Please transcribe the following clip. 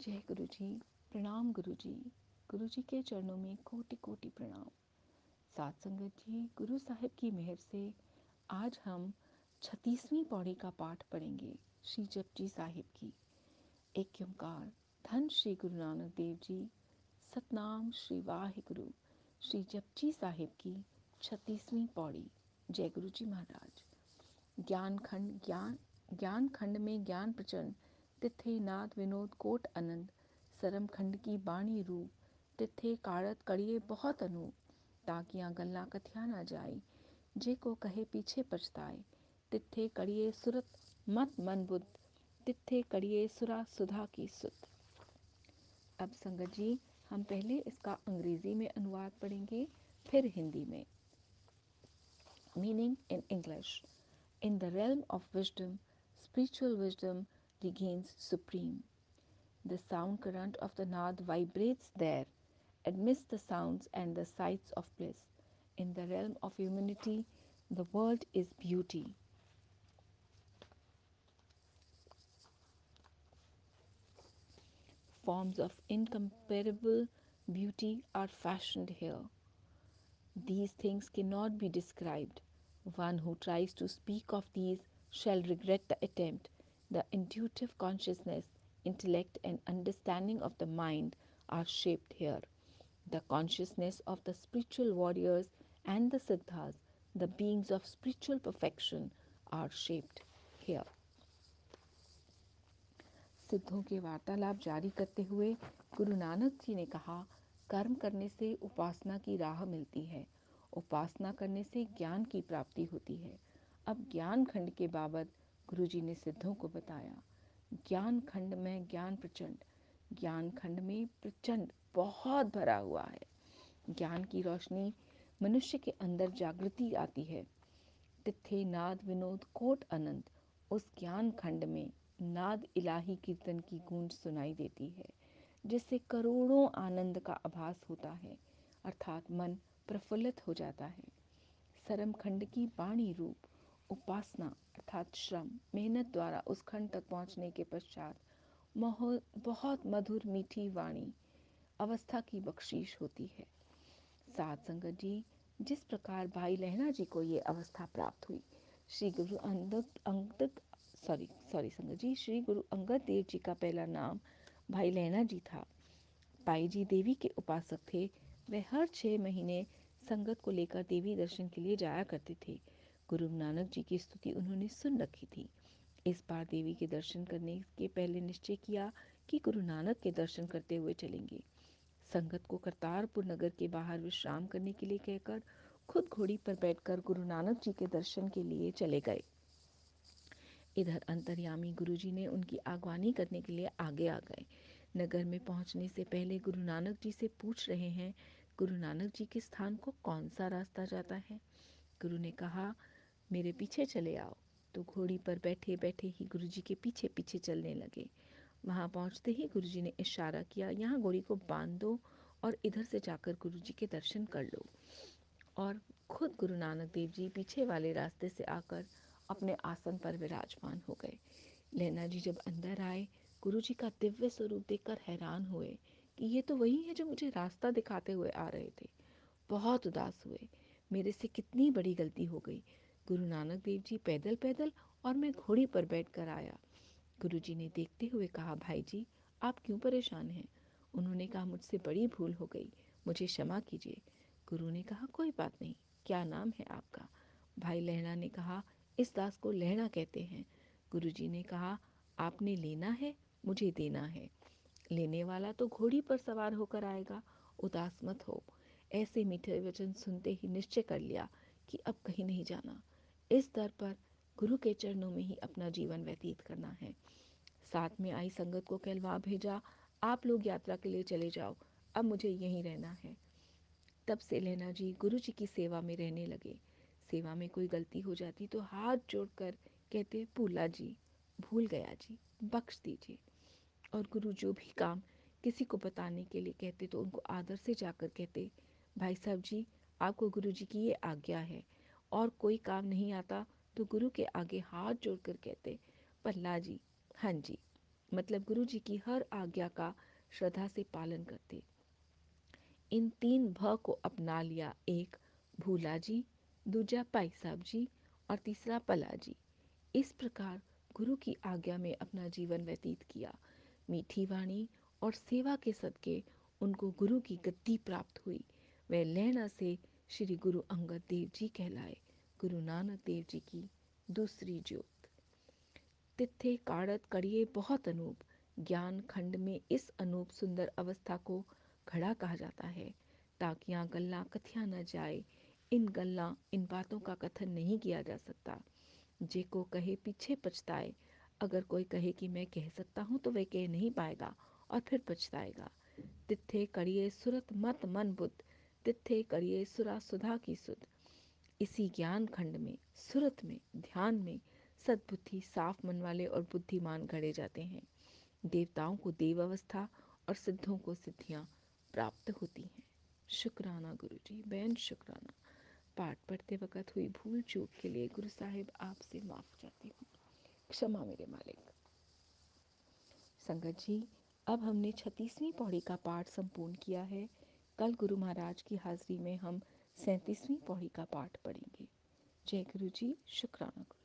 जय गुरु जी। प्रणाम गुरु जी। गुरु जी के चरणों में कोटि कोटि प्रणाम। साथ संगत जी, गुरु साहिब की मेहर से आज हम 36वीं पौड़ी का पाठ पढ़ेंगे। श्री जपजी साहिब की। एक ओंकार। धन श्री गुरु नानक देव जी। सतनाम श्री वाहिगुरु। श्री जपजी साहिब की 36वीं पौड़ी। जय गुरु जी महाराज। ज्ञान खंड में ज्ञान प्रचंड, तिथे नाद विनोद कोट आनंद। सरम खंड की बाणी रूप, तिथे काड़त कड़िए बहुत अनूप। ताकियां गल्ला कथिया ना जाए, जे को कहे पीछे पछताए। तिथे कड़िए सुरत मत मन बुद्ध, तिथे कड़िए सुरा सुधा की सुत। अब संगत जी, हम पहले इसका अंग्रेजी में अनुवाद पढ़ेंगे, फिर हिंदी में। Meaning in English. In the realm of wisdom, spiritual wisdom regains supreme. The sound current of the Naad vibrates there, amidst the sounds and the sights of bliss. In the realm of humanity, the world is beauty. Forms of incomparable beauty are fashioned here. These things cannot be described. One who tries to speak of these shall regret the attempt. The intuitive consciousness, intellect, and understanding of the mind are shaped here. The consciousness of the spiritual warriors and the siddhas, the beings of spiritual perfection, are shaped here. सिद्धों के वार्तालाप जारी करते हुए गुरु नानक जी ने कहा, कर्म करने से उपासना की राह मिलती है, उपासना करने से ज्ञान की प्राप्ति होती है। अब ज्ञान खंड के बाबत गुरु जी ने सिद्धों को बताया। ज्ञान खंड में ज्ञान प्रचंड, ज्ञान खंड में प्रचंड बहुत भरा हुआ है। ज्ञान की रोशनी मनुष्य के अंदर जागृति आती है। तिथे नाद विनोद कोट अनंत, उस ज्ञान खंड में नाद इलाही कीर्तन की गूंज सुनाई देती है, जिससे करोड़ों आनंद का आभास होता है, अर्थात मन प्रफुल्लित हो जाता है। सरम खंड की बाणी रूप, उपासना अर्थात श्रम मेहनत द्वारा उस खंड तक पहुंचने के पश्चात बहुत मधुर मीठी वाणी अवस्था की बख्शीश होती है। साथ संगत जी, जिस प्रकार भाई लहना जी को ये अवस्था प्राप्त हुई, श्री गुरु संगत जी, श्री गुरु अंगद देव जी का पहला नाम भाई लहना जी था। पाई जी देवी के उपासक थे। वे हर 6 महीने संगत को लेकर देवी दर्शन के लिए जाया करते थे। गुरु नानक जी की स्तुति उन्होंने सुन रखी थी। इस बार देवी के दर्शन करने के पहले निश्चय किया कि गुरु नानक के दर्शन करते हुए चलेंगे। संगत को करतारपुर नगर के बाहर विश्राम करने के लिए कहकर खुद घोड़ी पर बैठकर गुरु नानक जी के दर्शन के लिए चले गए। इधर अंतर्यामी गुरुजी ने उनकी आगवानी करने के लिए आगे आ गए। नगर में पहुंचने से पहले गुरु नानक जी से पूछ रहे हैं, गुरु नानक जी के स्थान को कौन सा रास्ता जाता है। गुरु ने कहा, मेरे पीछे चले आओ। तो घोड़ी पर बैठे बैठे ही गुरुजी के पीछे पीछे चलने लगे। वहां पहुंचते ही गुरुजी ने इशारा किया, यहाँ घोड़ी को बांध दो और इधर से जाकर गुरुजी के दर्शन कर लो। और खुद गुरु नानक देव जी पीछे वाले रास्ते से आकर अपने आसन पर विराजमान हो गए। लहना जी जब अंदर आए, गुरु जी का दिव्य स्वरूप देखकर हैरान हुए कि ये तो वही है जो मुझे रास्ता दिखाते हुए आ रहे थे। बहुत उदास हुए, मेरे से कितनी बड़ी गलती हो गई। गुरु नानक देव जी पैदल पैदल और मैं घोड़ी पर बैठकर आया। गुरु जी ने देखते हुए कहा, भाई जी आप क्यों परेशान हैं। उन्होंने कहा, मुझसे बड़ी भूल हो गई, मुझे क्षमा कीजिए। गुरु ने कहा, कोई बात नहीं, क्या नाम है आपका। भाई लहना ने कहा, इस दास को लहना कहते हैं। गुरुजी ने कहा, आपने लेना है, मुझे देना है। लेने वाला तो घोड़ी पर सवार होकर आएगा, उदास मत हो। ऐसे मीठे वचन सुनते ही निश्चय कर लिया कि अब कहीं नहीं जाना। इस दर पर गुरु के चरणों में ही अपना जीवन व्यतीत करना है। साथ में आई संगत को कहलवा भेजा, आप लोग यात्रा के लिए चले जाओ, अब मुझे यहीं रहना है। तब से लहना जी गुरु जी की सेवा में रहने लगे। सेवा में कोई गलती हो जाती तो हाथ जोड़कर कहते, भूला जी, भूल गया जी, बख्श दीजिए। और गुरु जो भी काम किसी को बताने के लिए कहते तो उनको आदर से जाकर कहते, भाई साहब जी आपको गुरु जी की ये आज्ञा है। और कोई काम नहीं आता तो गुरु के आगे हाथ जोड़कर कहते, पल्ला जी, हाँ जी। मतलब गुरु जी की हर आज्ञा का श्रद्धा से पालन करते। इन 3 भ को अपना लिया। एक भूला जी, दूजा भाई साहब जी और तीसरा पला जी। इस प्रकार गुरु की आज्ञा में अपना जीवन व्यतीत किया। मीठी वाणी और सेवा के सदके उनको गुरु की गद्दी प्राप्त हुई। वे लैना से श्री गुरु अंगद देव जी कहलाए, गुरु नानक देव जी की दूसरी ज्योत। तिथे काड़त कड़िए बहुत अनूप। ज्ञान खंड में इस अनूप सुंदर अवस्था को घड़ा कहा जाता है। ताकियां गल्ला कथिया न जाए, इन गल्ला इन बातों का कथन नहीं किया जा सकता। जे को कहे पीछे पछताए। अगर कोई कहे कि मैं कह सकता हूँ तो वह कह नहीं पाएगा और फिर पछताएगा। तिथे करिए सुरत मत मन बुद्ध, तिथे करिए सुरा सुधा की सुध। इसी ज्ञान खंड में, सुरत में, ध्यान में सद्बुद्धि साफ मन वाले और बुद्धिमान गढ़े जाते हैं। देवताओं को देव अवस्था और सिद्धों को सिद्धियां प्राप्त होती हैं। शुक्राना गुरु जी, बेन शुक्राना। पाठ पढ़ते वक्त हुई भूल चूक के लिए गुरु साहिब आपसे माफ़ चाहती हूँ। क्षमा मेरे मालिक। संगत जी, अब हमने 36वीं पौड़ी का पाठ संपूर्ण किया है। कल गुरु महाराज की हाजिरी में हम 37वीं पौड़ी का पाठ पढ़ेंगे। जय गुरु जी, शुक्राना गुरु।